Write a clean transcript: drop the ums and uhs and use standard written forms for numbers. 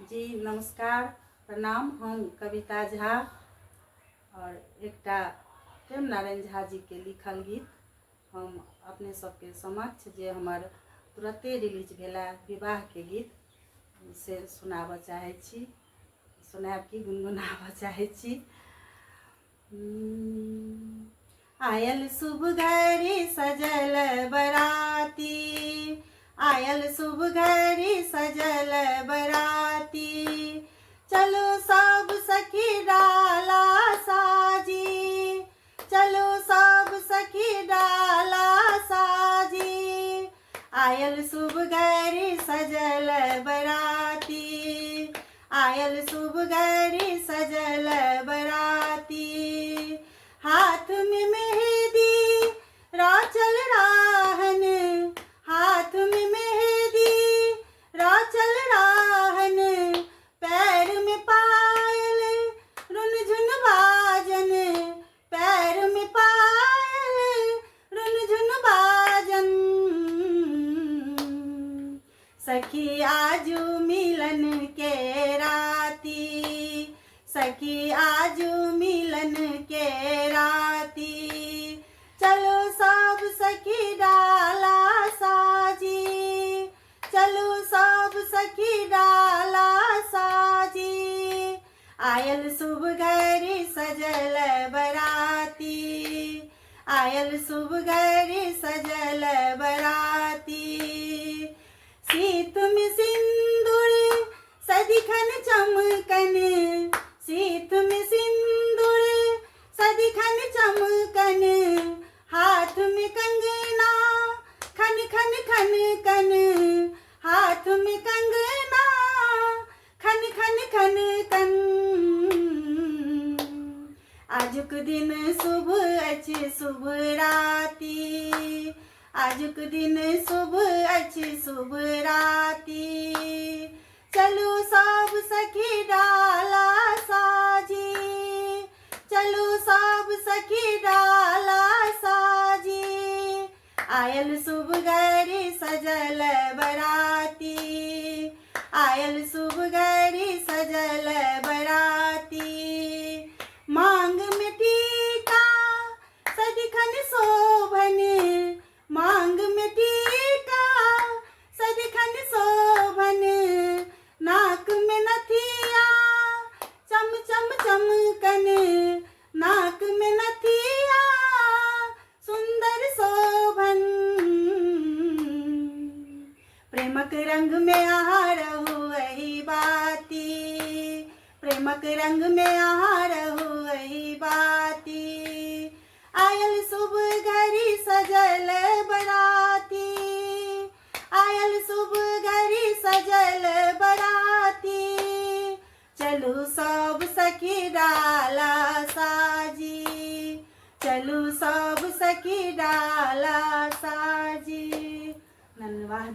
जी नमस्कार प्रणाम। हम कविता झा और एकटा प्रेम नारायण झा जी के लिखल गीत हम अपने सबके समक्ष जे हमर तुरते रिलीज भेला विवाह के गीत से सुनाबऽ चाहै छी। सुनाब कि गुनगुनाबऽ चाहै छी। आयल शुभ घड़ी सजल बराती, आयल शुभ घड़ी सजल बराती, चलो सब सखी डाला साजी, चलो सब सखी डाला साजी। आयल शुभ घड़ी सजल बराती, आयल शुभ घड़ी सजल बराती, हाथ में मेहंदी राचल राहन, हाथ में मेहंदी राचल राहन, पैर में पायल रुनझुन बाजन, पैर में पायल रुनझुन बाजन। सखी आजू मिलन के राती, सखी आजू मिलन के राती, चलो सब सखी डाला साजी, चलो सब सखी डाला साजी। आयल शुभ घड़ी सजल बराती, आयल शुभ घड़ी सजल बराती, सीत में सिंदूर सदिखन चमकन, सीत में सिंदूर सदिखन चमकन, हाथ में कंगना खन खन खन कन, हाथ में कंगना खन खन खन कन। आजुक दिन शुभ अछि शुभ राती, आजुक दिन शुभ अछि शुभ राती, चलो सब सखी डाला साजी, चलो सब सखी डाला साजी। आयल शुभ घड़ी सजल बराती, आयल शुभ घड़ी सजल बराती, मांग में टीका सदिखन शोभन, मांग में टीका सदिखन शोभन, नाक में नथिया चम चम चमकन, नाक में नथिया सुंदर शोभन। प्रेमक रंग में आहार हुई बाती, प्रेमक रंग में आहार हुई बाती, आयल शुभ घड़ी सजल बराती, आयल शुभ घड़ी सजल बराती, चलो सब सखी डाला साजी, चलो सब सखी डाला साजी। धन्यवाद।